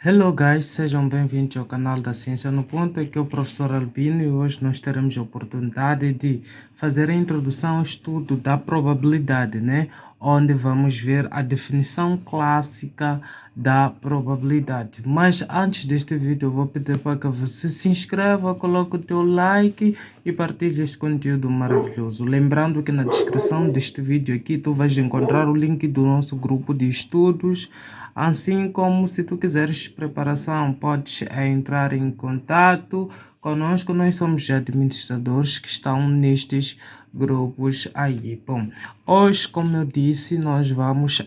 Hello guys, sejam bem-vindos ao canal da Ciência no Ponto. Aqui é o professor Albino e hoje nós teremos a oportunidade de fazer a introdução ao estudo da probabilidade, né? Onde vamos ver a definição clássica da probabilidade. Mas antes deste vídeo eu vou pedir para que você se inscreva, coloque o teu like e partilhe este conteúdo maravilhoso. Lembrando que na descrição deste vídeo aqui tu vais encontrar o link do nosso grupo de estudos. Assim como se tu quiseres preparação, podes entrar em contato conosco. Nós somos administradores que estão nestes grupos aí. Bom, hoje, como eu disse, nós vamos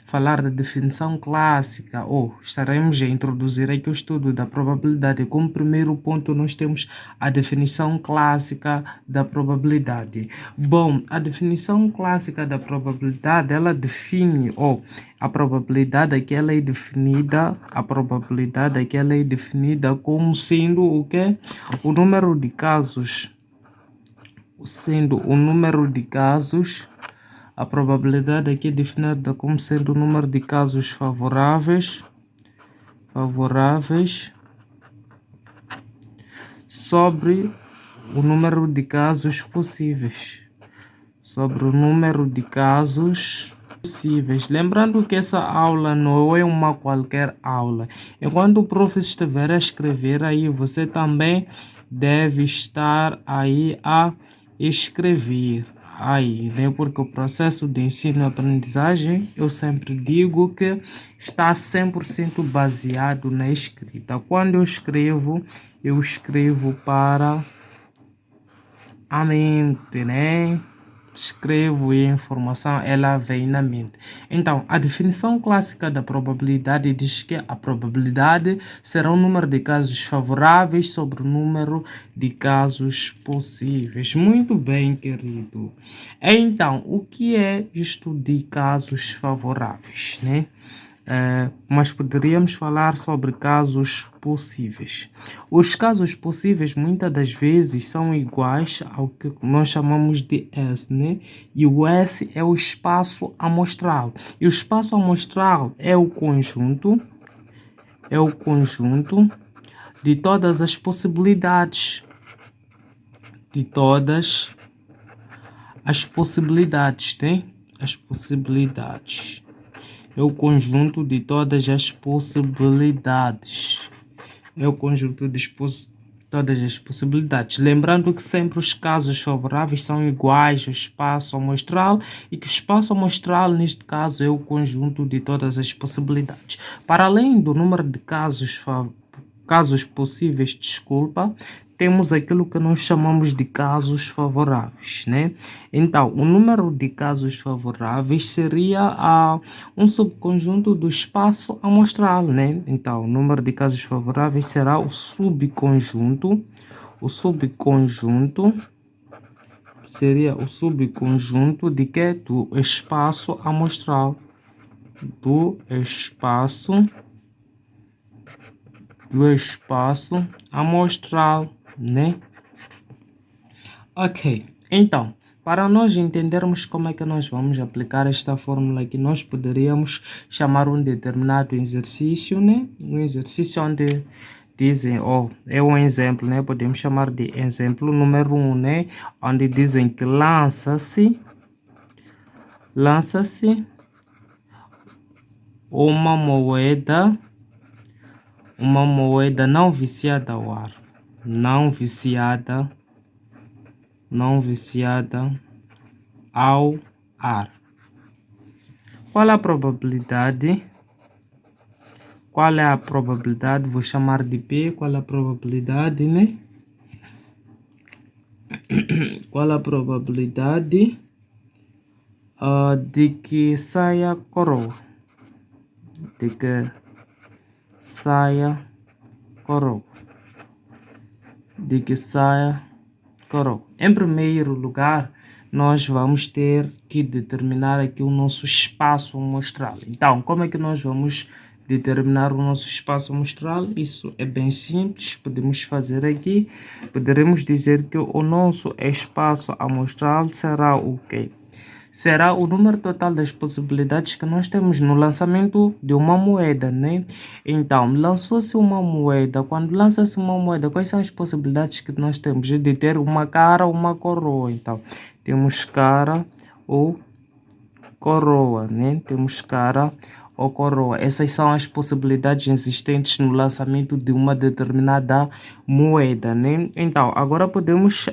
falar da definição clássica, ou estaremos a introduzir aqui o estudo da probabilidade. Como primeiro ponto, nós temos a definição clássica da probabilidade. Bom, a definição clássica da probabilidade, ela define, a probabilidade aqui ela é definida, como sendo o quê? O número de casos, a probabilidade aqui é definida como sendo o número de casos favoráveis sobre o número de casos possíveis. Lembrando que essa aula não é uma qualquer aula. Enquanto o professor estiver a escrever aí, você também deve estar aí a escrever aí, né? Porque o processo de ensino e aprendizagem, eu sempre digo que está 100% baseado na escrita. Quando eu escrevo para a mente, né? Escrevo e a informação ela vem na mente. Então, a definição clássica da probabilidade diz que a probabilidade será o número de casos favoráveis sobre o número de casos possíveis. Muito bem, querido. Então, o que é isto de casos favoráveis, né? Mas poderíamos falar sobre casos possíveis. Os casos possíveis muitas das vezes são iguais ao que nós chamamos de S, né? E o S é o espaço amostral. E o espaço amostral é o conjunto de todas as possibilidades. Né? As possibilidades. É o conjunto de todas as possibilidades. Todas as possibilidades. Lembrando que sempre os casos favoráveis são iguais ao espaço amostral e que o espaço amostral, neste caso, é o conjunto de todas as possibilidades. Para além do número de casos possíveis, temos aquilo que nós chamamos de casos favoráveis, né? Então, o número de casos favoráveis seria um subconjunto do espaço amostral, né? Então, o número de casos favoráveis será o subconjunto seria o subconjunto de quê? Do espaço amostral. Do espaço amostral, né? Ok, então, para nós entendermos como é que nós vamos aplicar esta fórmula aqui, nós poderíamos chamar um determinado exercício, né? Um exercício onde dizem, é um exemplo, né? Podemos chamar de exemplo número 1, né? Onde dizem que lança-se uma moeda não viciada ao ar. Não viciada ao ar. Qual é a probabilidade? Vou chamar de P. Qual é a probabilidade, né? Qual é a probabilidade de que saia coroa? Em primeiro lugar, nós vamos ter que determinar aqui o nosso espaço amostral. Então, como é que nós vamos determinar o nosso espaço amostral? Isso é bem simples, podemos fazer aqui. Poderemos dizer que o nosso espaço amostral será o quê? será o número total das possibilidades que nós temos no lançamento de uma moeda, né? Então, lançou-se uma moeda. Quando lança-se uma moeda, quais são as possibilidades que nós temos? De ter uma cara ou uma coroa. Então, temos cara ou coroa, né? Temos cara ou coroa. Essas são as possibilidades existentes no lançamento de uma determinada moeda, né? Então, agora podemos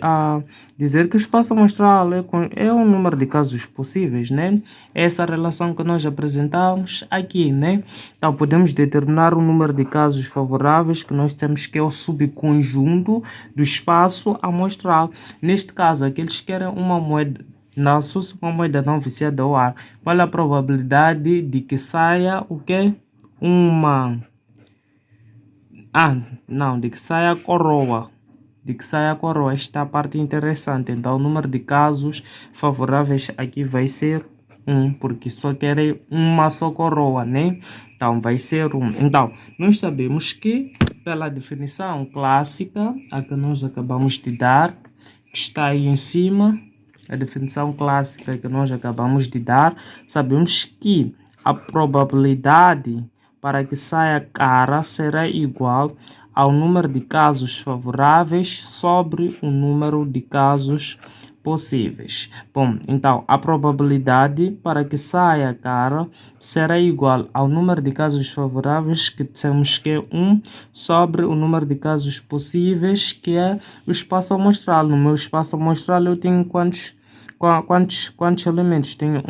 dizer que o espaço amostral é o número de casos possíveis, né? Essa relação que nós apresentamos aqui, né? Então, podemos determinar o número de casos favoráveis que nós temos que é o subconjunto do espaço amostral. Neste caso, aqueles que querem uma moeda lançou-se uma moeda não viciada ao ar. Qual é a probabilidade de que saia o quê? Uma. Não, de que saia coroa. De que saia coroa. Esta é a parte interessante. Então, o número de casos favoráveis aqui vai ser 1, porque só querem uma só coroa, né? Então, vai ser 1. Então, nós sabemos que, pela definição clássica, a que nós acabamos de dar, que está aí em cima, a definição clássica que nós acabamos de dar, sabemos que a probabilidade para que saia cara será igual ao número de casos favoráveis sobre o número de casos possíveis. Bom, então a probabilidade para que saia cara será igual ao número de casos favoráveis, que temos que é 1 sobre o número de casos possíveis, que é o espaço amostral. No meu espaço amostral eu tenho quantos elementos? Tenho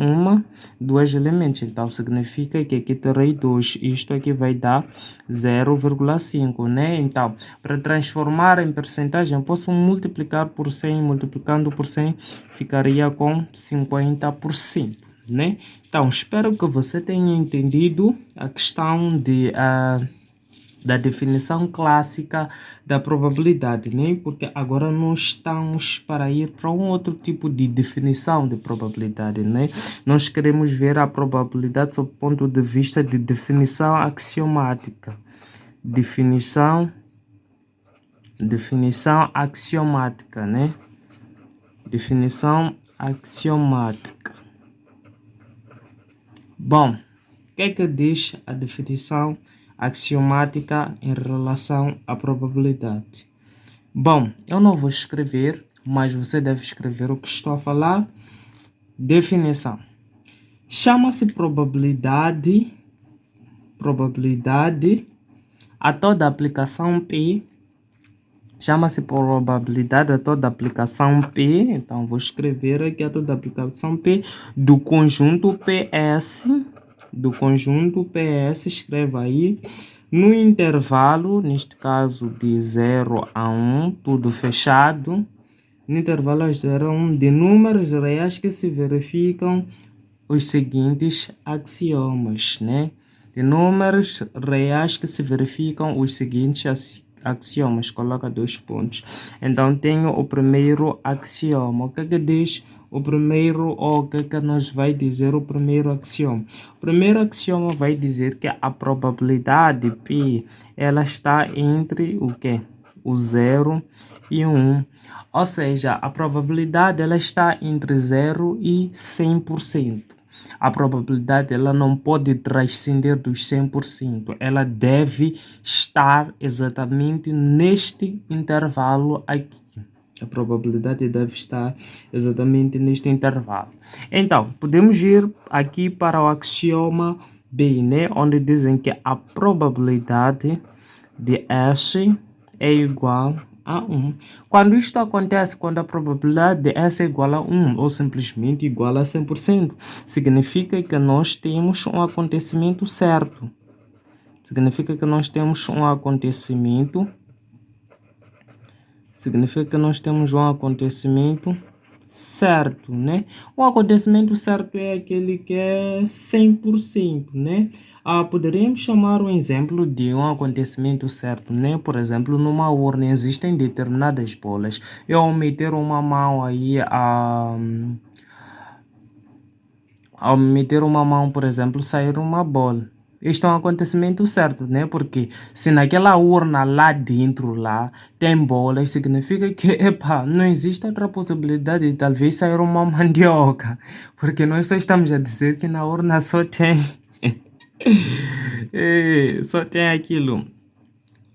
2 elementos, então significa que aqui terei 2. Isto aqui vai dar 0,5, né? Então, para transformar em percentagem, posso multiplicar por 100, multiplicando por 100 ficaria com 50%, né? Então, espero que você tenha entendido a questão da definição clássica da probabilidade, né? Porque agora nós estamos para ir para um outro tipo de definição de probabilidade, né? Nós queremos ver a probabilidade sob o ponto de vista de definição axiomática. Definição axiomática, né? Definição axiomática. Bom, o que é que diz a definição axiomática em relação à probabilidade? Bom, eu não vou escrever, mas você deve escrever o que estou a falar. Definição. Chama-se probabilidade a toda aplicação P. Chama-se probabilidade a toda aplicação P. Então, vou escrever aqui a toda aplicação P do conjunto PS. Do conjunto PS, escreva aí, no intervalo, neste caso de 0 a 1, tudo fechado, no intervalo de 0 a 1, de números reais que se verificam os seguintes axiomas, né? De números reais que se verificam os seguintes axiomas, coloca 2 pontos. Então, tenho o primeiro axioma. O que é que diz o primeiro, ou o que é que nos vai dizer o primeiro axioma? O primeiro axioma vai dizer que a probabilidade P, ela está entre o quê? O 0 e 1. Ou seja, a probabilidade ela está entre 0 e 100%. A probabilidade ela não pode transcender dos 100%. Ela deve estar exatamente neste intervalo aqui. A probabilidade deve estar exatamente neste intervalo. Então, podemos ir aqui para o axioma B, né? Onde dizem que a probabilidade de S é igual a 1. Quando isto acontece, quando a probabilidade de S é igual a 1 ou simplesmente igual a 100%, significa que nós temos um acontecimento certo. Significa que nós temos um acontecimento certo, né? O acontecimento certo é aquele que é 100%, né? Poderíamos chamar um exemplo de um acontecimento certo, né? Por exemplo, numa urna existem determinadas bolas. Eu, ao meter uma mão aí, por exemplo, sair uma bola, este é um acontecimento certo, né? Porque se naquela urna lá dentro, lá, tem bolas, significa que, epa, não existe outra possibilidade de talvez sair uma mandioca. Porque nós só estamos a dizer que na urna só tem, só tem aquilo.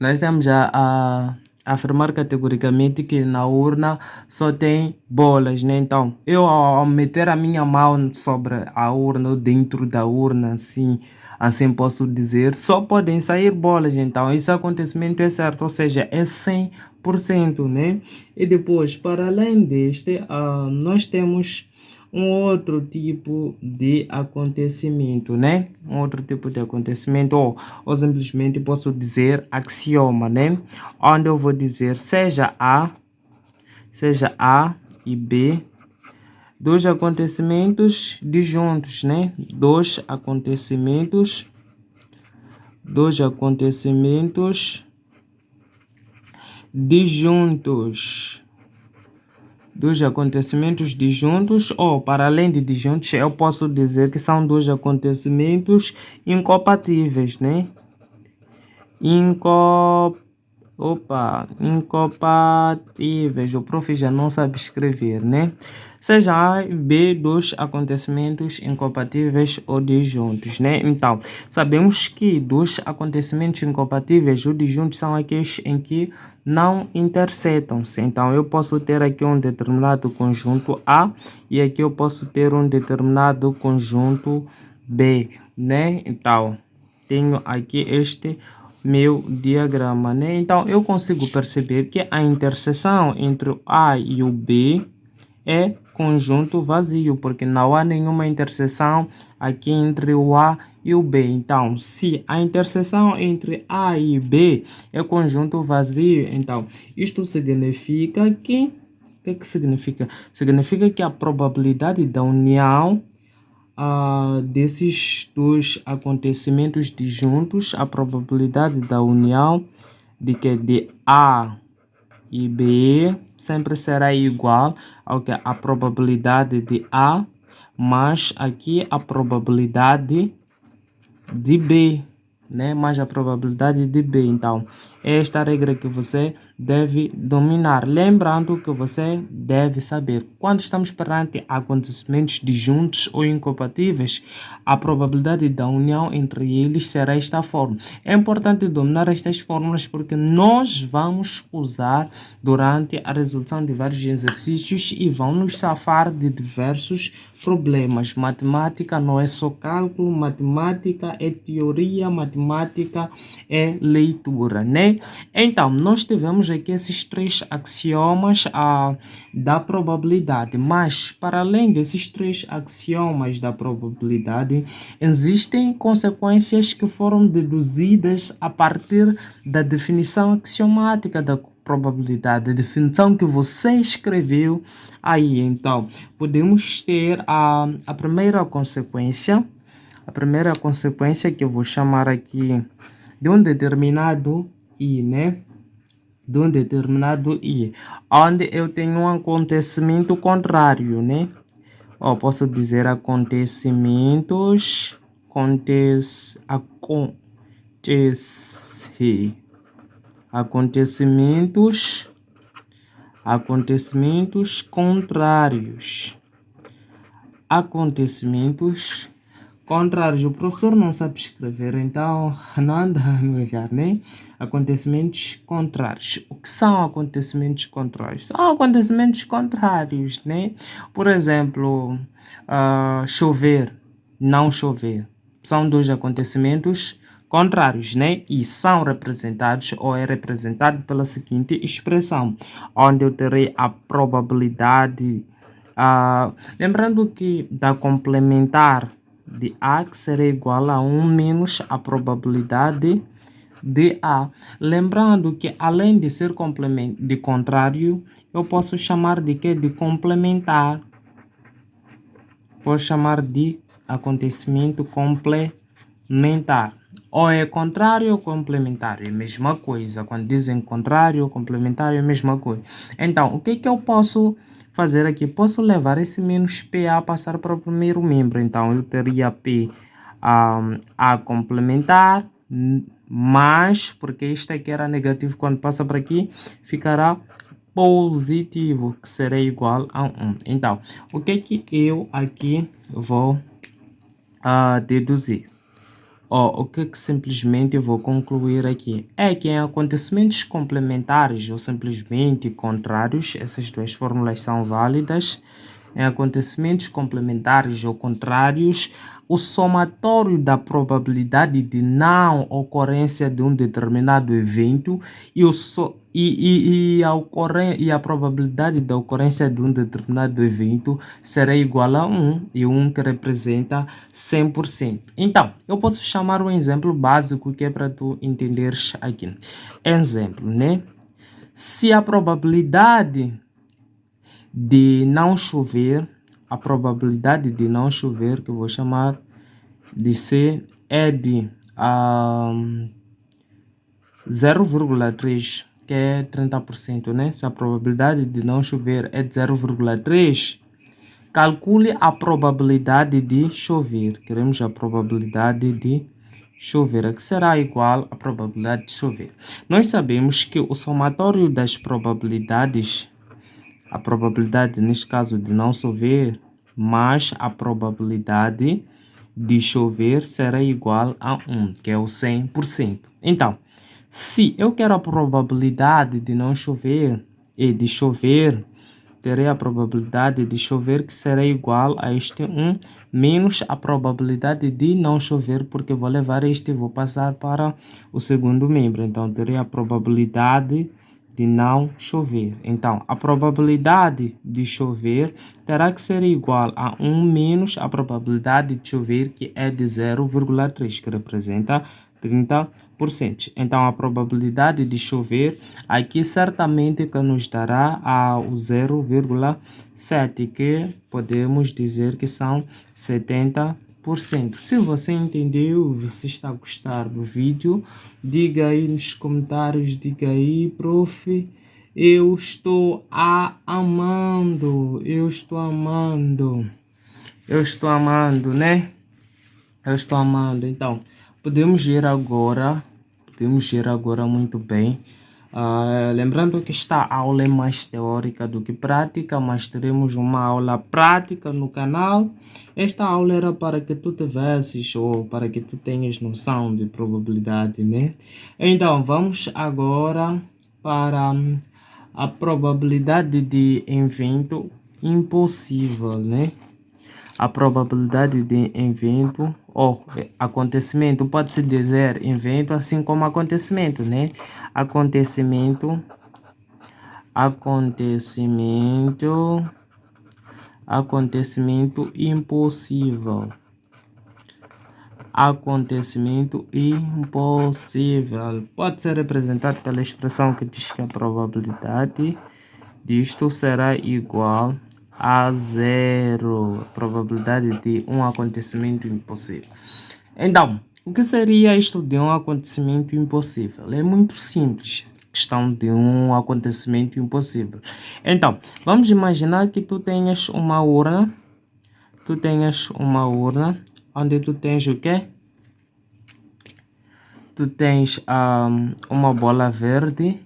Nós estamos a afirmar categoricamente que na urna só tem bolas, né? Então, eu ao meter a minha mão sobre a urna, ou dentro da urna, assim posso dizer, só podem sair bolas. Então, esse acontecimento é certo, ou seja, é 100%, né? E depois, para além deste, nós temos um outro tipo de acontecimento, né? Um outro tipo de acontecimento, ou simplesmente posso dizer axioma, né? Onde eu vou dizer seja A e B, dois acontecimentos disjuntos, né? Dois acontecimentos disjuntos. Dois acontecimentos disjuntos, ou para além de disjuntos, eu posso dizer que são dois acontecimentos incompatíveis, né? Incompatíveis. O prof já não sabe escrever, né? Seja A e B, dois acontecimentos incompatíveis ou disjuntos, né? Então, sabemos que dois acontecimentos incompatíveis ou disjuntos são aqueles em que não intersetam-se. Então, eu posso ter aqui um determinado conjunto A e aqui eu posso ter um determinado conjunto B, né? Então, tenho aqui este meu diagrama, né? Então, eu consigo perceber que a interseção entre o A e o B é conjunto vazio, porque não há nenhuma interseção aqui entre o A e o B. Então, se a interseção entre A e B é conjunto vazio, então isto significa que... O que que significa? Significa que a probabilidade da união desses dois acontecimentos disjuntos, a probabilidade da união de A e B sempre será igual ao que a probabilidade de A mais aqui a probabilidade de B, né? Mais a probabilidade de B. Então, é esta regra que você deve dominar. Lembrando que você deve saber, quando estamos perante acontecimentos disjuntos ou incompatíveis, a probabilidade da união entre eles será esta forma. É importante dominar estas fórmulas porque nós vamos usar durante a resolução de vários exercícios e vão nos safar de diversos problemas. Matemática não é só cálculo, matemática é teoria, matemática é leitura, né? Então, nós tivemos aqui esses três axiomas da probabilidade, mas para além desses três axiomas da probabilidade, existem consequências que foram deduzidas a partir da definição axiomática da probabilidade, a definição que você escreveu aí. Então, podemos ter a primeira consequência que eu vou chamar aqui de um determinado I, né? De um determinado I, onde eu tenho um acontecimento contrário, né? Ou posso dizer acontecimentos contrários. Acontecimentos contrários. O professor não sabe escrever, então não anda a melhor, né? Acontecimentos contrários. O que são acontecimentos contrários? São acontecimentos contrários, né? Por exemplo, chover, não chover. São dois acontecimentos contrários, né? E são representados ou é representado pela seguinte expressão, onde eu terei a probabilidade, lembrando que da complementar de A que será igual a 1 menos a probabilidade de A. Lembrando que além de ser complemento de contrário, eu posso chamar de quê? De complementar. Posso chamar de acontecimento complementar. Ou é contrário ou complementar, é a mesma coisa. Quando dizem contrário ou complementar, é a mesma coisa. Então, o que eu posso fazer aqui? Posso levar esse menos PA passar para o primeiro membro. Então, eu teria P A complementar, mais, porque isto aqui era negativo, quando passa para aqui, ficará positivo, que será igual a 1. Então, o que é que eu aqui vou deduzir? O que é que simplesmente vou concluir aqui? É que em acontecimentos complementares ou simplesmente contrários, essas duas fórmulas são válidas. Em acontecimentos complementares ou contrários, o somatório da probabilidade de não ocorrência de um determinado evento e a probabilidade da ocorrência de um determinado evento será igual a 1, e 1 que representa 100%. Então, eu posso chamar um exemplo básico que é para tu entenderes aqui. Exemplo, né? Se a probabilidade de não chover, a probabilidade de não chover, que eu vou chamar de C, é de 0,3, que é 30%, né? Se a probabilidade de não chover é de 0,3, calcule a probabilidade de chover. Queremos a probabilidade de chover, que será igual à probabilidade de chover. Nós sabemos que o somatório das probabilidades, a probabilidade neste caso de não chover, mais a probabilidade de chover será igual a 1, que é o 100%. Então, se eu quero a probabilidade de não chover e de chover, terei a probabilidade de chover que será igual a este 1 menos a probabilidade de não chover, porque vou levar este e vou passar para o segundo membro. Então, terei a probabilidade de não chover. Então, a probabilidade de chover terá que ser igual a 1 menos a probabilidade de chover, que é de 0,3, que representa 30%. Então, a probabilidade de chover aqui certamente que nos dará o 0,7, que podemos dizer que são 70%. Se você entendeu, você está a gostar do vídeo, diga aí nos comentários, diga aí, prof, eu estou amando, eu estou amando, né? Eu estou amando. Então, podemos ir agora muito bem. Lembrando que esta aula é mais teórica do que prática, mas teremos uma aula prática no canal. Esta aula era para que tu tivesses ou para que tu tenhas noção de probabilidade, né? Então, vamos agora para a probabilidade de evento impossível, né? A probabilidade de evento ou acontecimento, pode-se dizer evento assim como acontecimento, né? Acontecimento impossível. Acontecimento impossível pode ser representado pela expressão que diz que a probabilidade disto será igual a 0. A probabilidade de um acontecimento impossível. Então, o que seria isto de um acontecimento impossível? É muito simples. Questão de um acontecimento impossível. Então, vamos imaginar que tu tenhas uma urna. Onde tu tens o quê? Tu tens uma bola verde.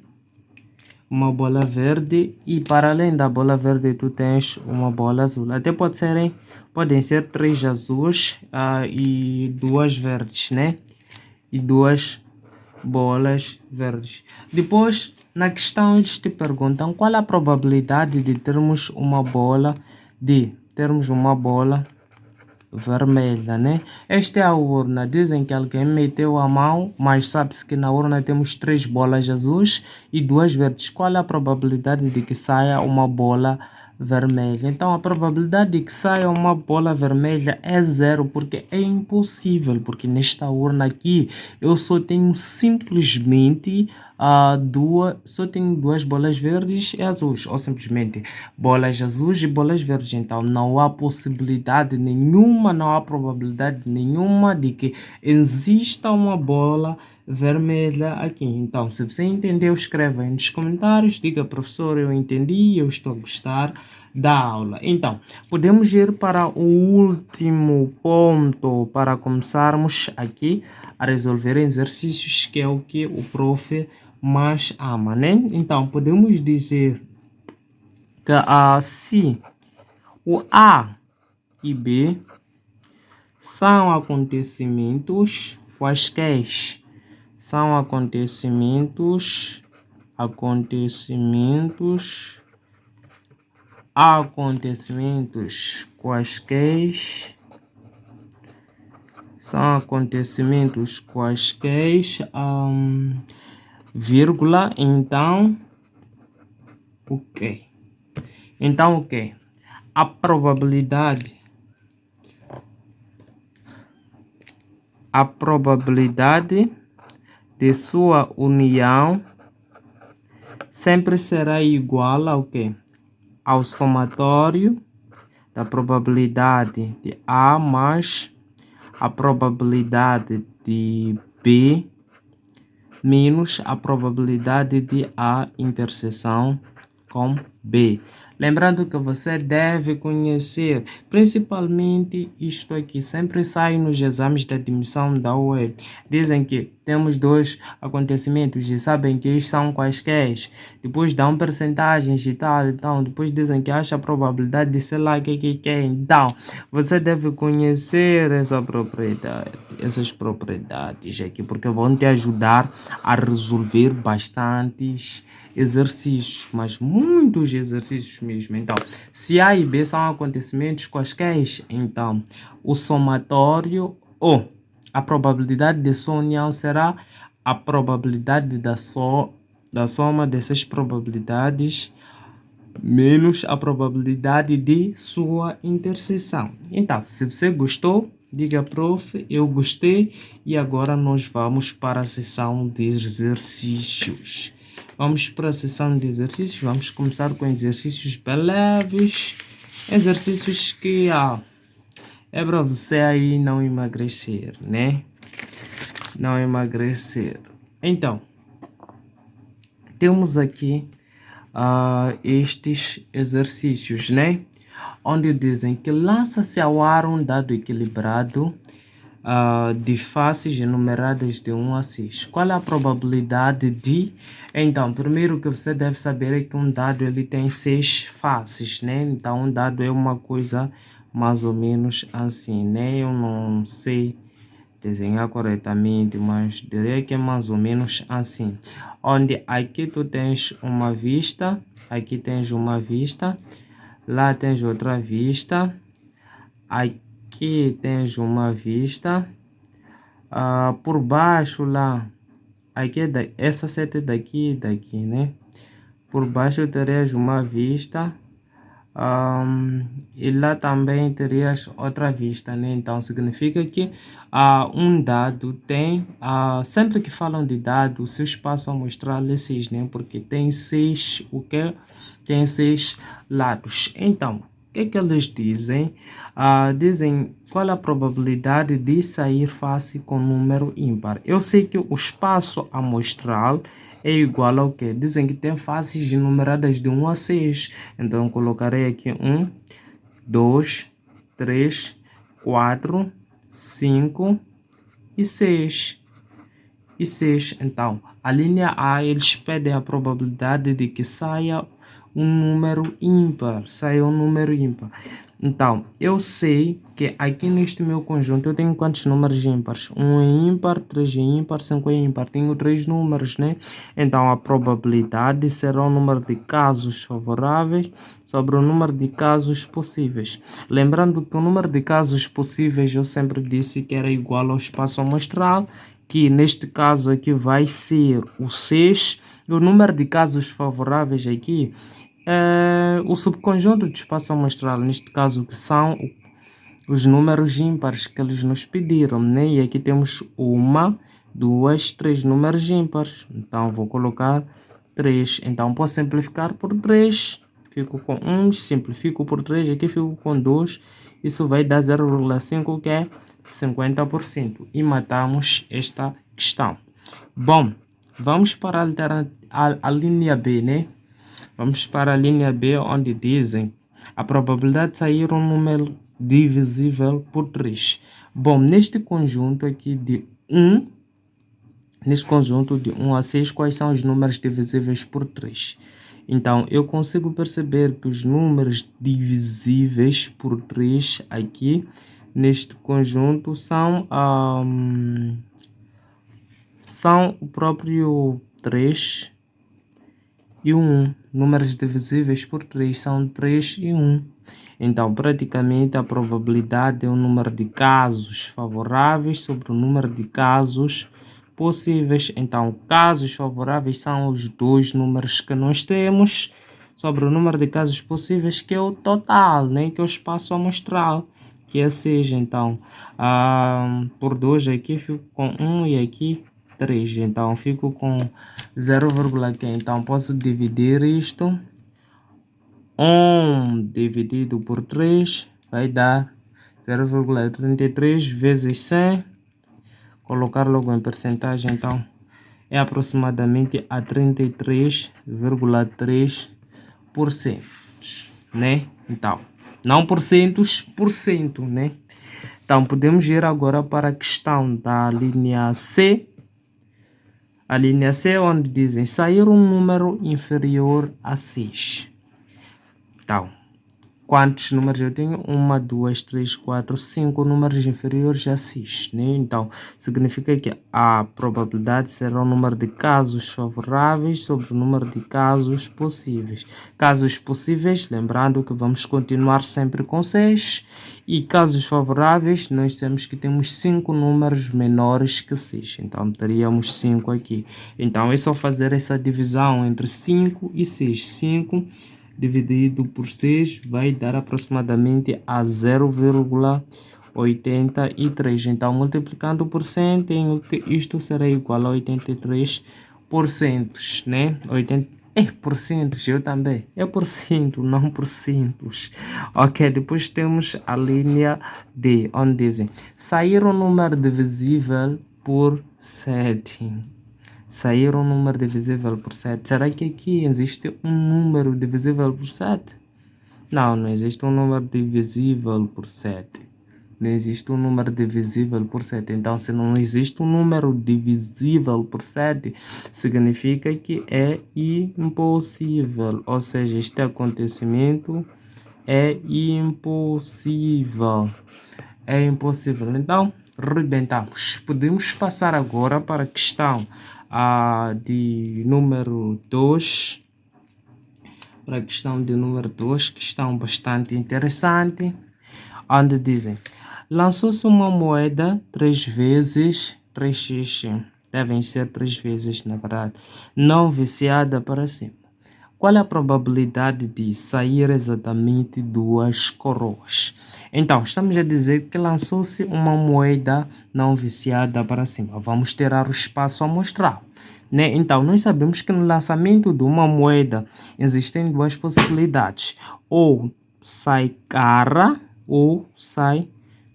E para além da bola verde tu tens uma bola azul. Até podem ser 3 azuis e 2 verdes, né? E 2 bolas verdes. Depois, na questão eles te perguntam qual a probabilidade de termos uma bola vermelha, né? Esta é a urna. Dizem que alguém meteu a mão, mas sabe-se que na urna temos 3 bolas azuis e 2 verdes. Qual é a probabilidade de que saia uma bola vermelha? Então, a probabilidade de que saia uma bola vermelha é 0, porque é impossível, porque nesta urna aqui eu só tenho simplesmente só tenho 2 bolas verdes e azuis, ou simplesmente bolas azuis e bolas verdes. Então não há possibilidade nenhuma, não há probabilidade nenhuma de que exista uma bola vermelha aqui. Então, se você entendeu, escreva aí nos comentários, diga: professor, eu entendi, eu estou a gostar da aula. Então, podemos ir para o último ponto para começarmos aqui a resolver exercícios, que é o que o prof mais ama, né? Então, podemos dizer que se o A e B são acontecimentos quaisquer, são acontecimentos quaisquer, são acontecimentos quaisquer, vírgula, então o quê? Então o quê? A probabilidade de sua união sempre será igual ao quê? Ao somatório da probabilidade de A mais a probabilidade de B menos a probabilidade de A interseção com B. Lembrando que você deve conhecer principalmente isto aqui, sempre sai nos exames de admissão da UEB. Dizem que temos dois acontecimentos e sabem que eles são quaisquer, depois dão percentagens e tal, então depois dizem que acha a probabilidade de sei lá que. Então, você deve conhecer essas propriedades aqui, porque vão te ajudar a resolver bastantes exercícios, mas muitos exercícios mesmo. Então, se A e B são acontecimentos quaisquer, então o somatório ou a probabilidade de sua união será a probabilidade da soma dessas probabilidades menos a probabilidade de sua interseção. Então, se você gostou, diga prof, eu gostei, e agora nós vamos para a sessão de exercícios. Vamos para a sessão de exercícios, vamos começar com exercícios bem leves, exercícios que é para você aí não emagrecer, né? Não emagrecer. Então, temos aqui estes exercícios, né? Onde dizem que lança-se ao ar um dado equilibrado de faces enumeradas de 1 a 6. Qual é a probabilidade de... Então, primeiro que você deve saber é que um dado ele tem 6 faces, né? Então, um dado é uma coisa mais ou menos assim, né? Eu não sei desenhar corretamente, mas diria que é mais ou menos assim. Onde aqui tu tens uma vista, aqui tens uma vista, lá tens outra vista, aqui tens uma vista, por baixo lá, aqui essa seta é daqui, né? Por baixo terias uma vista, e lá também terias outra vista, né? Então significa que um dado tem, sempre que falam de dado, o seu espaço amostral é 6, né? Porque tem 6, o que? Tem 6 lados. Então, o que eles dizem? Dizem qual a probabilidade de sair face com número ímpar. Eu sei que o espaço amostral é igual ao que? Dizem que tem faces enumeradas de 1 a 6. Então, colocarei aqui 1, 2, 3, 4, 5 e 6. Então, a linha A, eles pedem a probabilidade de que saia um número ímpar. Então, eu sei que aqui neste meu conjunto eu tenho quantos números ímpares? 1 é ímpar, 3 é ímpar, 5 é ímpar. Tenho 3 números, né? Então, a probabilidade será o número de casos favoráveis sobre o número de casos possíveis. Lembrando que o número de casos possíveis eu sempre disse que era igual ao espaço amostral, que neste caso aqui vai ser o 6. E o número de casos favoráveis aqui o subconjunto de espaço amostral, neste caso que são os números ímpares que eles nos pediram, né? E aqui temos 1, 2, 3 números ímpares, então vou colocar 3, então posso simplificar por 3, fico com 1, simplifico por 3, aqui fico com 2, isso vai dar 0,5, que é 50%, e matamos esta questão. Bom, vamos para a linha B, né? Vamos para a linha B, onde dizem A probabilidade de sair um número divisível por 3. Bom, neste conjunto aqui de 1, neste conjunto de 1 a 6, quais são os números divisíveis por 3? Então, eu consigo perceber que os números divisíveis por 3 aqui, neste conjunto, são o próprio 3 e 1. Números divisíveis por 3 são 3 e 1. Então, praticamente, a probabilidade é o número de casos favoráveis sobre o número de casos possíveis. Então, casos favoráveis são os dois números que nós temos sobre o número de casos possíveis, que é o total, né? Que é o espaço amostral, que é 6. Então, por 2 aqui fico com 1 e aqui 3. Então, fico com 0, aqui. Então, posso dividir isto. 1 dividido por 3 vai dar 0,33 vezes 100. Colocar logo em percentagem, então, é aproximadamente a 33,3%, né? Então, não por cento, né? Então, podemos ir agora para a questão da linha C. A linha C é onde dizem sair um número inferior a 6. Então, quantos números eu tenho? 1, 2, 3, 4, 5 números inferiores a 6, né? Então, significa que a probabilidade será o número de casos favoráveis sobre o número de casos possíveis. Casos possíveis, lembrando que vamos continuar sempre com 6. E casos favoráveis, nós temos 5 números menores que 6. Então, teríamos 5 aqui. Então, é só fazer essa divisão entre 5 e 6. 5 dividido por 6 vai dar aproximadamente a 0,83. Então, multiplicando por 100, tenho que isto será igual a 83%, né? 80 por centos, eu também. É por cento, não por centos. Ok, depois temos a linha D, onde dizem sair um número divisível por 7. Sair um número divisível por 7. Será que aqui existe um número divisível por 7? Não, não existe um número divisível por 7. Não existe um número divisível por 7. Então, se não existe um número divisível por 7, significa que é impossível. Ou seja, este acontecimento é impossível. É impossível. Então, rebentamos. Podemos passar agora para a questão de número 2. Para a questão de número 2, questão bastante interessante, onde dizem lançou-se uma moeda 3 vezes 3x, devem ser 3 vezes, na verdade, não viciada para cima. Qual é a probabilidade de sair exatamente 2 coroas? Então, estamos a dizer que lançou-se uma moeda não viciada para cima. Vamos tirar o espaço amostral, né? Então, nós sabemos que no lançamento de uma moeda existem duas possibilidades. Ou sai cara ou sai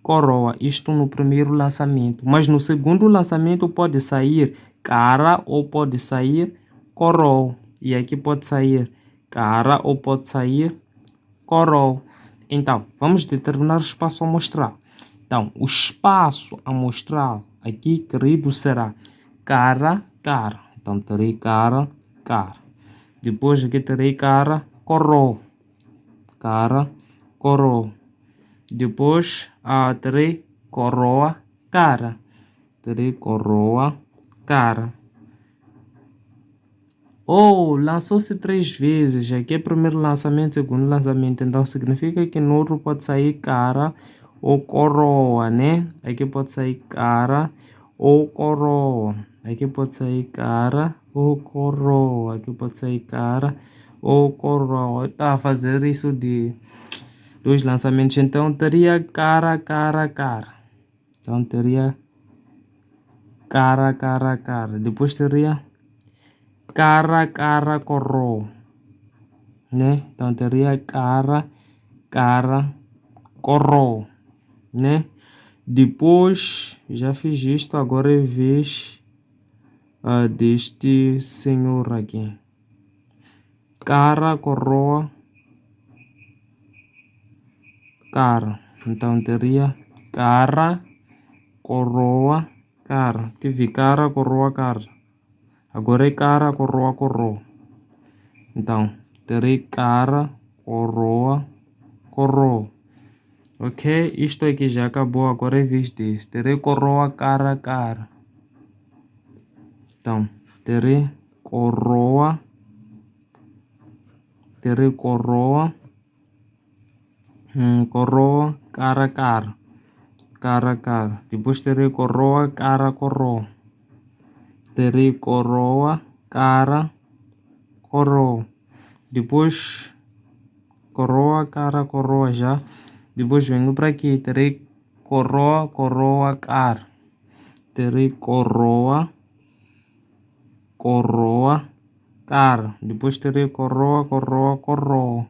coroa. Isto no primeiro lançamento. Mas no segundo lançamento pode sair cara ou pode sair coroa. E aqui pode sair cara ou pode sair coroa. Então, vamos determinar o espaço amostral. Então, o espaço amostral aqui, querido, será cara, cara. Então, terei cara, cara. Depois aqui terei cara, coroa. Cara, coroa. Depois terei coroa, cara. Terei coroa, cara. Lançou-se 3 vezes. Aqui é primeiro lançamento, segundo lançamento. Então significa que no outro pode sair cara ou coroa, né? Aqui pode sair cara ou coroa. Aqui pode sair cara ou coroa. Aqui pode sair cara ou coroa. Tá a fazer isso de 2 lançamentos. Então teria cara, cara, cara. Então teria cara, cara, cara. Depois teria cara, cara, coroa, né? Então teria cara, cara, coroa, né? Depois, já fiz isto, agora é vez deste senhor aqui. Cara, coroa, cara. Então teria cara, coroa, cara. Tive cara, coroa, cara. Agora é cara, coroa, coroa. Então, terei cara, coroa, coroa. Ok? Isto aqui já acabou. Agora é vez desse. Terei coroa, cara, cara. Então, terei coroa, coroa, cara, cara. Cara, cara. Depois terei coroa, cara, coroa. Terei coroa, cara, coroa. Depois coroa, cara, coroa já. Depois venho para aqui. Terei coroa, coroa, cara. Terei coroa, coroa, cara. Depois terei coroa, coroa, coroa,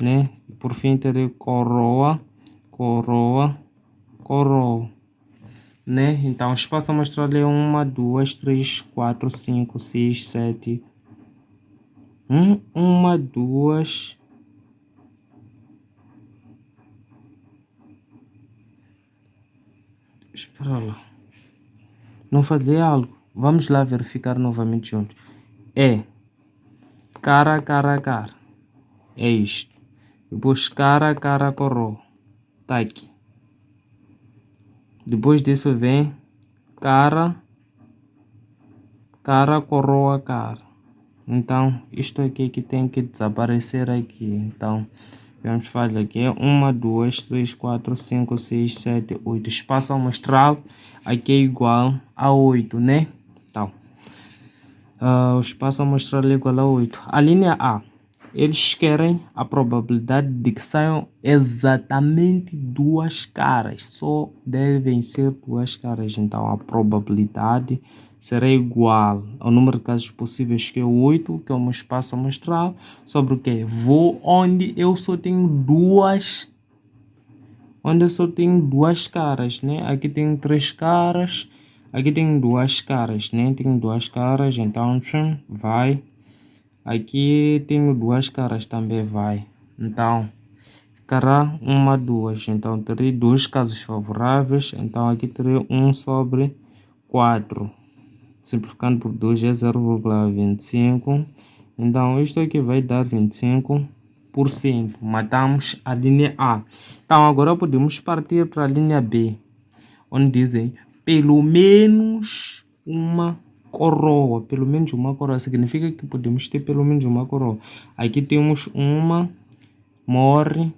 né? E por fim terei coroa, coroa, coroa, né? Então o espaço amostral é 1, 2, 3, 4, 5, 6, 7. 1, 2. Espera lá. Não falei algo. Vamos lá verificar novamente juntos. É cara, cara, cara. É isto. Depois cara, cara, coroa. Tá aqui. Depois disso vem cara, cara, coroa, cara. Então, isto aqui que tem que desaparecer aqui. Então, vamos fazer aqui. 1, 2, 3, 4, 5, 6, 7, 8. Espaço amostral aqui é igual a 8, né? Então, o espaço amostral é igual a 8. A linha A. Eles querem a probabilidade de que saiam exatamente duas caras. Só devem ser duas caras. Então, a probabilidade será igual ao número de casos possíveis, que é 8, que é o meu espaço amostral, sobre o que? Vou onde eu só tenho duas. Onde eu só tenho duas caras, né? Aqui tem 3 caras. Aqui tem 2 caras, né? Tenho 2 caras, então vai. Aqui tenho 2 caras também, vai. Então, ficará 1, 2. Então, terei 2 casos favoráveis. Então, aqui terei 1 sobre 4. Simplificando por 2 é 0,25. Então, isto aqui vai dar 25%. Matamos a linha A. Então, agora podemos partir para a linha B, onde dizem pelo menos uma coroa. Pelo menos uma coroa significa que podemos ter pelo menos uma coroa. Aqui temos uma morre.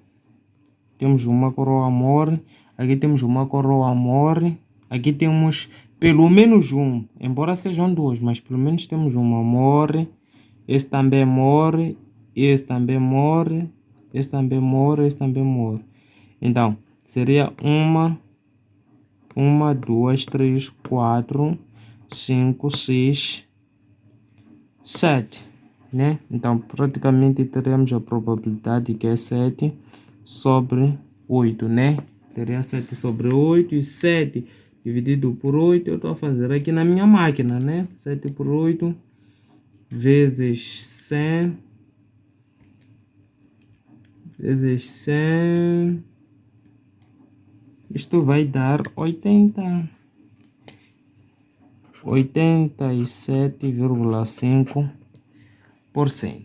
Temos uma coroa morre. Aqui temos uma coroa morre. Aqui temos pelo menos um. Embora sejam duas, mas pelo menos temos uma morre. Esse também morre. Esse também morre. Esse também morre. Esse também morre. Então, seria uma, 2, 3, 4, 5, 6, 7, né? Então, praticamente teremos a probabilidade que é 7 sobre 8, né? Teria 7 sobre 8 e 7 dividido por 8, eu estou a fazer aqui na minha máquina, né? 7 por 8 vezes 100 vezes 100. Isto vai dar 87,5%,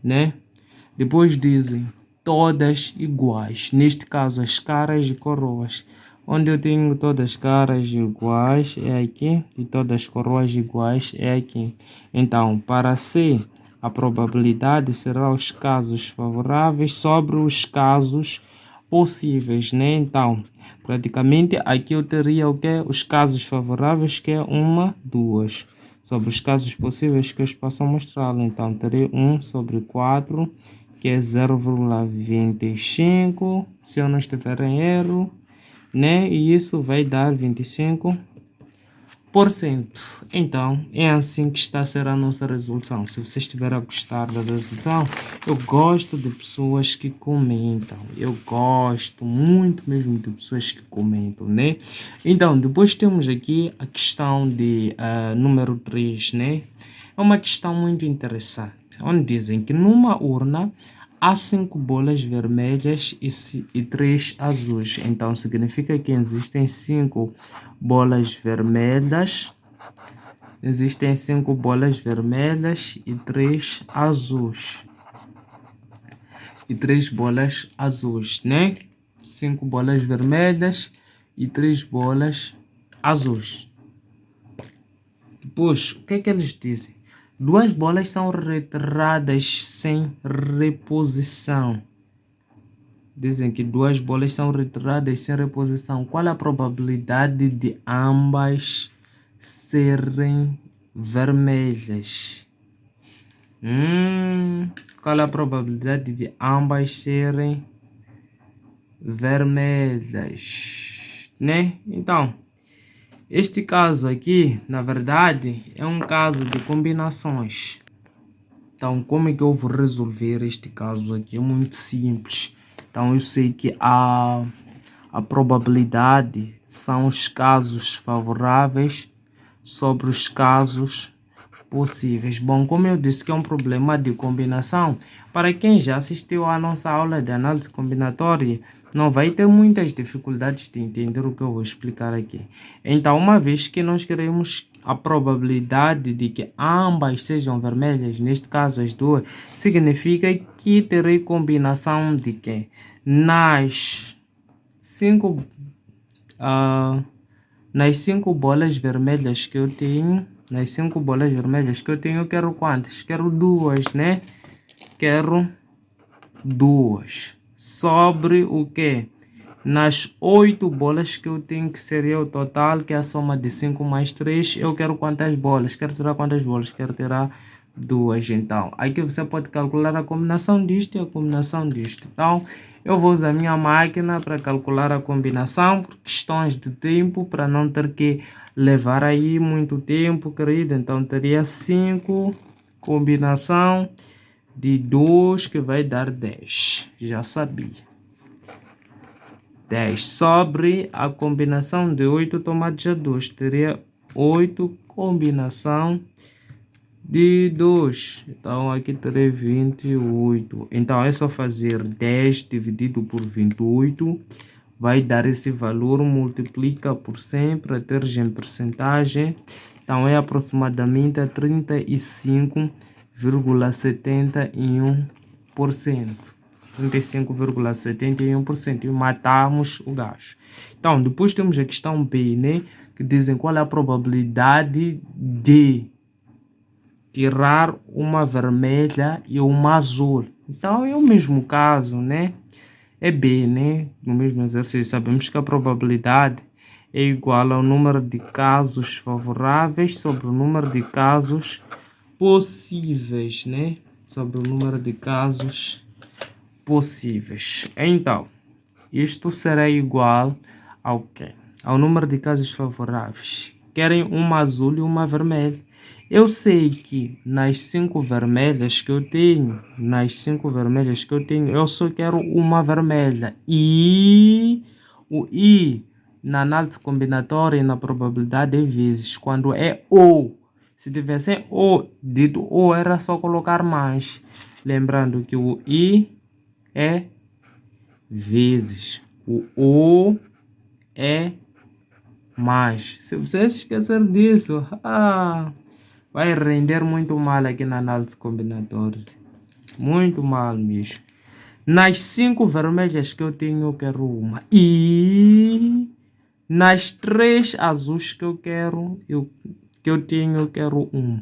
né? Depois dizem todas iguais. Neste caso, as caras e coroas. Onde eu tenho todas as caras iguais é aqui e todas as coroas iguais é aqui. Então, para C, a probabilidade será os casos favoráveis sobre os casos possíveis, né? Então, praticamente aqui eu teria o que? Os casos favoráveis, que é 1, 2. Sobre os casos possíveis, que é o espaço amostral. Então, terei 1 sobre 4, que é 0,25, se eu não estiver em erro, né? E isso vai dar 25%. Então, é assim que está a ser a nossa resolução. Se você estiver a gostar da resolução, eu gosto de pessoas que comentam. Eu gosto muito mesmo de pessoas que comentam, né? Então, depois temos aqui a questão de número 3, né? É uma questão muito interessante, onde dizem que numa urna há 5 bolas vermelhas e 3 azuis. Então, significa que existem 5 bolas vermelhas. Existem 5 bolas vermelhas e 3 azuis. E 3 bolas azuis, né? 5 bolas vermelhas e 3 bolas azuis. Depois, o que é que eles dizem? 2 bolas são retiradas sem reposição. Dizem que 2 bolas são retiradas sem reposição. Qual a probabilidade de ambas serem vermelhas? Qual a probabilidade de ambas serem vermelhas, né? Então, este caso aqui, na verdade, é um caso de combinações. Então, como é que eu vou resolver este caso aqui? É muito simples. Então, eu sei que a probabilidade são os casos favoráveis sobre os casos possíveis. Bom, como eu disse que é um problema de combinação, para quem já assistiu à nossa aula de análise combinatória, não vai ter muitas dificuldades de entender o que eu vou explicar aqui. Então, uma vez que nós queremos a probabilidade de que ambas sejam vermelhas, neste caso as duas, significa que terei combinação de que nas 5 bolas vermelhas que eu tenho, eu quero quantas? Quero 2, né? Quero 2 sobre o que? Nas 8 bolas que eu tenho, que seria o total, que é a soma de 5 mais 3, eu quero quantas bolas? Quero tirar quantas bolas? Quero tirar 2. Então, aqui você pode calcular a combinação disto e a combinação disto. Então, eu vou usar a minha máquina para calcular a combinação, por questões de tempo, para não ter que levar aí muito tempo, querido. Então, teria 5 combinação de 2 que vai dar 10. Já sabia. 10 sobre a combinação de 8 tomates a 2. Teria 8 combinação de 2. Então, aqui terei 28. Então, é só fazer 10 dividido por 28. Vai dar esse valor, multiplica por 100 para teres em percentagem. Então, é aproximadamente 35,71%. 35,71% e matamos o gajo. Então, depois temos a questão B, né? Que dizem qual é a probabilidade de tirar uma vermelha e uma azul. Então, é o mesmo caso, né? É B, né? No mesmo exercício, sabemos que a probabilidade é igual ao número de casos favoráveis sobre o número de casos possíveis, né? Sobre o número de casos possíveis. Então, isto será igual ao quê? Ao número de casos favoráveis. Querem uma azul e uma vermelha. Eu sei que nas 5 vermelhas que eu tenho, eu só quero uma vermelha. E o I na análise combinatória e na probabilidade é vezes. Quando é O, se tivesse O, dito O, era só colocar mais. Lembrando que o I é vezes. O O é mais. Se você esquecer disso, vai render muito mal aqui na análise combinatória. Muito mal mesmo. Nas 5 vermelhas que eu tenho, eu quero uma. E nas 3 azuis que eu quero, eu quero um.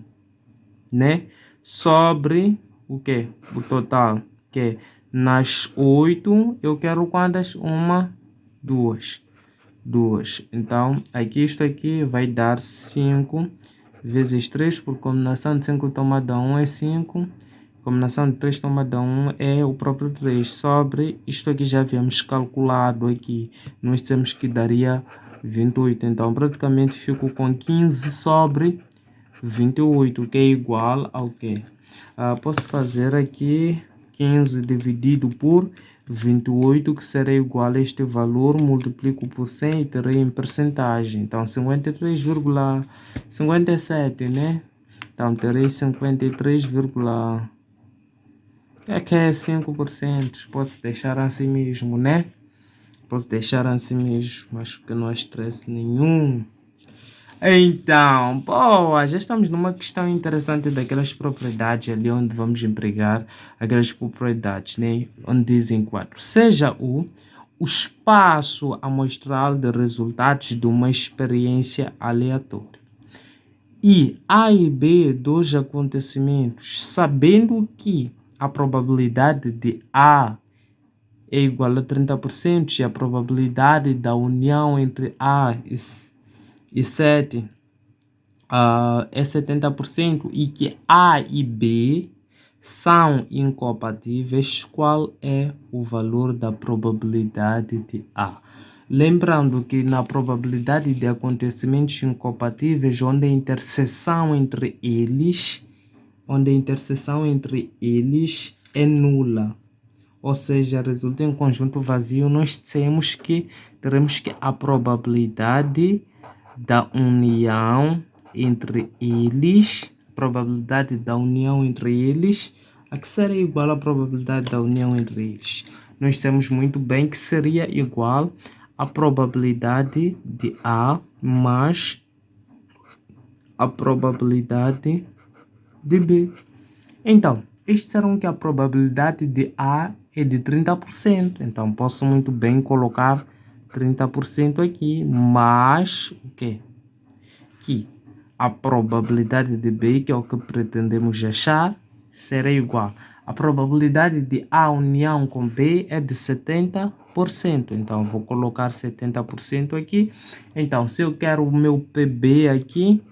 Né? Sobre o que? O total. Que é nas 8, eu quero quantas? Uma, 2. Então, isto aqui vai dar 5 vezes 3, por combinação de 5 tomada 1 é 5. Combinação de 3 tomada 1 é o próprio 3. Sobre isto aqui já havíamos calculado aqui. Nós temos que daria 28. Então, praticamente fico com 15 sobre 28, que é igual ao quê? Posso fazer aqui 15 dividido por 28, que será igual a este valor, multiplico por 100 e terei em percentagem. Então, 53,57, né? Então, terei 53,57 É que é 5%. Posso deixar assim mesmo, né? Posso deixar assim mesmo. Acho que não há estresse nenhum. Então, boa, já estamos numa questão interessante daquelas propriedades ali onde vamos empregar aquelas propriedades, né? Onde dizem quatro. Seja o espaço amostral de resultados de uma experiência aleatória. E A e B, dois acontecimentos, sabendo que a probabilidade de A é igual a 30% e a probabilidade da união entre A e 7 é 70% e que A e B são incompatíveis, qual é o valor da probabilidade de A? Lembrando que na probabilidade de acontecimentos incompatíveis, onde a interseção entre eles é nula, ou seja, resulta em conjunto vazio, nós dissemos que teremos que a probabilidade da união entre eles, a que seria igual à probabilidade da união entre eles. Nós temos muito bem que seria igual à probabilidade de A mais a probabilidade de B. Então, eles disseram que a probabilidade de A é de 30%. Então, posso muito bem colocar 30% aqui, mais o quê? Que a probabilidade de B, que é o que pretendemos achar, será igual. A probabilidade de A união com B é de 70%. Então, vou colocar 70% aqui. Então, se eu quero o meu PB aqui,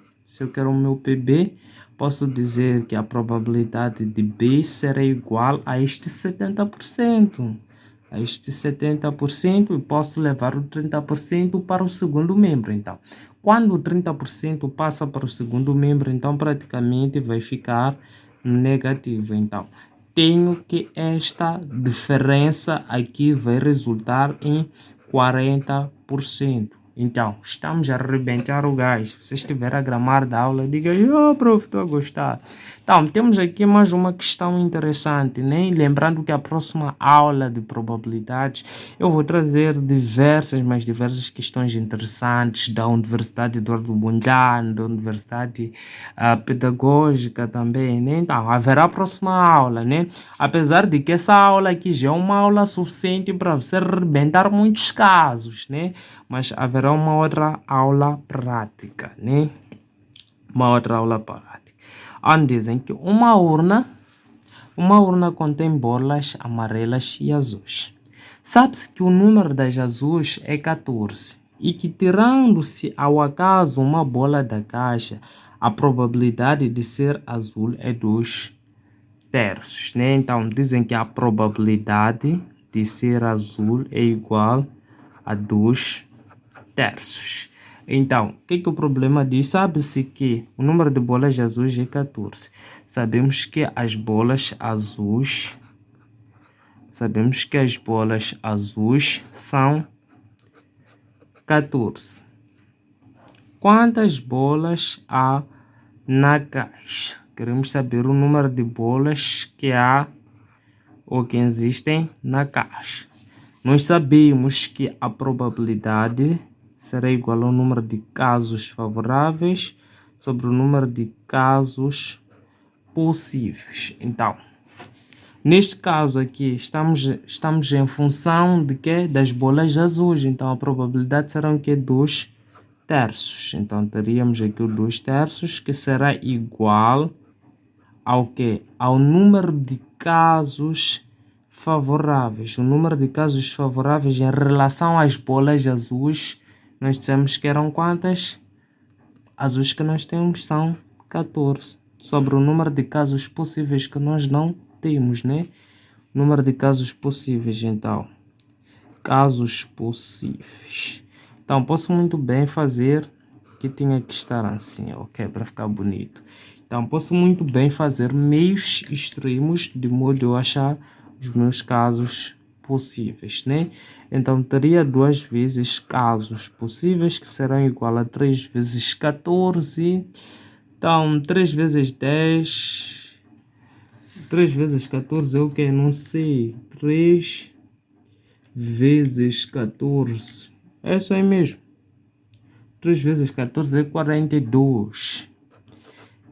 posso dizer que a probabilidade de B será igual a este 70%. E posso levar o 30% para o segundo membro. Então, quando o 30% passa para o segundo membro, então praticamente vai ficar negativo. Então, tenho que esta diferença aqui vai resultar em 40%. Então, estamos a arrebentar o gás. Se estiver a gramar da aula, diga aí, prof, estou a gostar. Então, temos aqui mais uma questão interessante, né? Lembrando que a próxima aula de probabilidades eu vou trazer diversas questões interessantes da Universidade Eduardo Mondlane, da Universidade Pedagógica também, né? Então, haverá a próxima aula, né? Apesar de que essa aula aqui já é uma aula suficiente para você arrebentar muitos casos, né? Mas haverá uma outra aula prática, né? Onde dizem que uma urna contém bolas amarelas e azuis. Sabe-se que o número das azuis é 14 e que, tirando-se ao acaso uma bola da caixa, a probabilidade de ser azul é 2/3, né? Então, dizem que a probabilidade de ser azul é igual a 2/3. Então, o que o problema diz? Sabe-se que o número de bolas azuis é 14. Sabemos que as bolas azuis são 14. Quantas bolas há na caixa? Queremos saber o número de bolas que há ou que existem na caixa. Nós sabemos que a probabilidade será igual ao número de casos favoráveis sobre o número de casos possíveis. Então, neste caso aqui, estamos em função de quê? Das bolas azuis. Então, a probabilidade será o quê? 2/3. Então, teríamos aqui o 2/3, que será igual ao quê? Ao número de casos favoráveis. O número de casos favoráveis em relação às bolas azuis, nós dissemos que eram quantas? Azuis que nós temos são 14. Sobre o número de casos possíveis que nós não temos, né? Número de casos possíveis, então. Casos possíveis. Então, posso muito bem fazer que tinha que estar assim, ok? Para ficar bonito. Então, posso muito bem fazer meios extremos de modo a eu achar os meus casos possíveis, né? Então, teria 2 vezes casos possíveis, que serão igual a 3 vezes 14. Então, 3 vezes 10, 3 vezes 14 é o que? Não sei. 3 vezes 14. É isso aí mesmo. 3 vezes 14 é 42.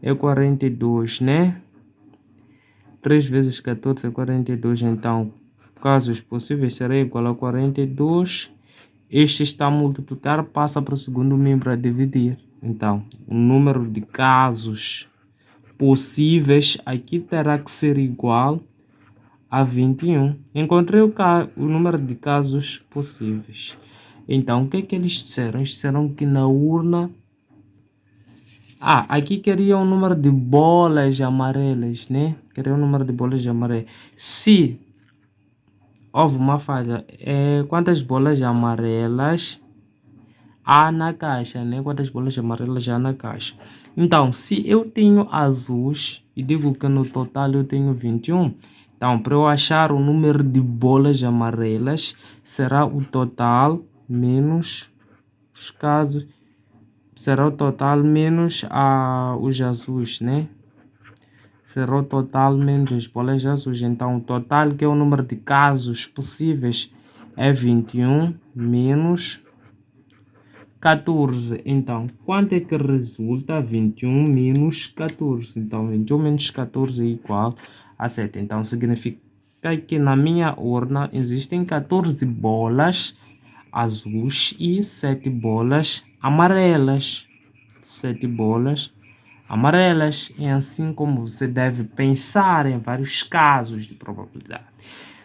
É 42, né? 3 vezes 14 é 42. Então, casos possíveis será igual a 42. Este está a multiplicar, passa para o segundo membro a dividir. Então, o número de casos possíveis aqui terá que ser igual a 21. Encontrei o número de casos possíveis. Então, o que é que eles disseram? Eles disseram que na urna... aqui queria o número de bolas amarelas, né? Queria o número de bolas amarelas. Se houve uma falha, quantas bolas amarelas há na caixa, né? Quantas bolas amarelas há na caixa? Então, se eu tenho azuis e digo que no total eu tenho 21, então para eu achar o número de bolas amarelas, será o total menos os casos, será o total menos os azuis, né? Será o total menos as bolas azuis. Então, o total, que é o número de casos possíveis, é 21 menos 14. Então, quanto é que resulta 21 menos 14? Então, 21 menos 14 é igual a 7. Então, significa que na minha urna existem 14 bolas azuis e 7 bolas amarelas. 7 bolas amarelas. É assim como você deve pensar em vários casos de probabilidade.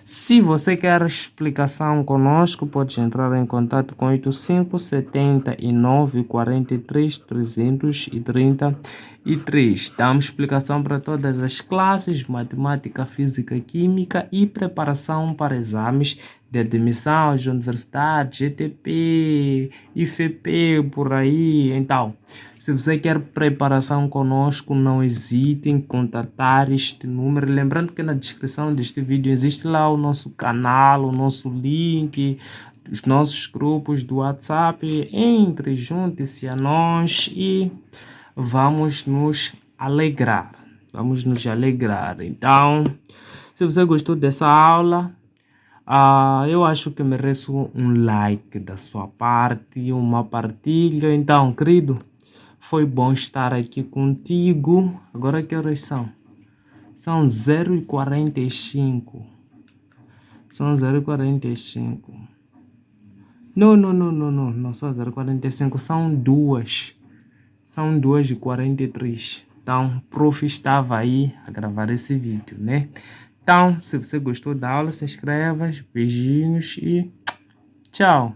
Se você quer explicação conosco, pode entrar em contato com 8579 43 333. Damos explicação para todas as classes, matemática, física, química e preparação para exames de admissão às universidades, GTP, IFP, por aí. Então, se você quer preparação conosco, não hesite em contatar este número. Lembrando que na descrição deste vídeo existe lá o nosso canal, o nosso link, os nossos grupos do WhatsApp. Entre, junte-se a nós e vamos nos alegrar. Vamos nos alegrar. Então, se você gostou dessa aula, eu acho que mereço um like da sua parte, uma partilha. Então, querido, foi bom estar aqui contigo. Agora que horas são? São 0h45. São 0h45. Não são 0h45, são 2. São 2h43. Então, o prof estava aí a gravar esse vídeo, né? Então, se você gostou da aula, se inscreva, beijinhos e tchau!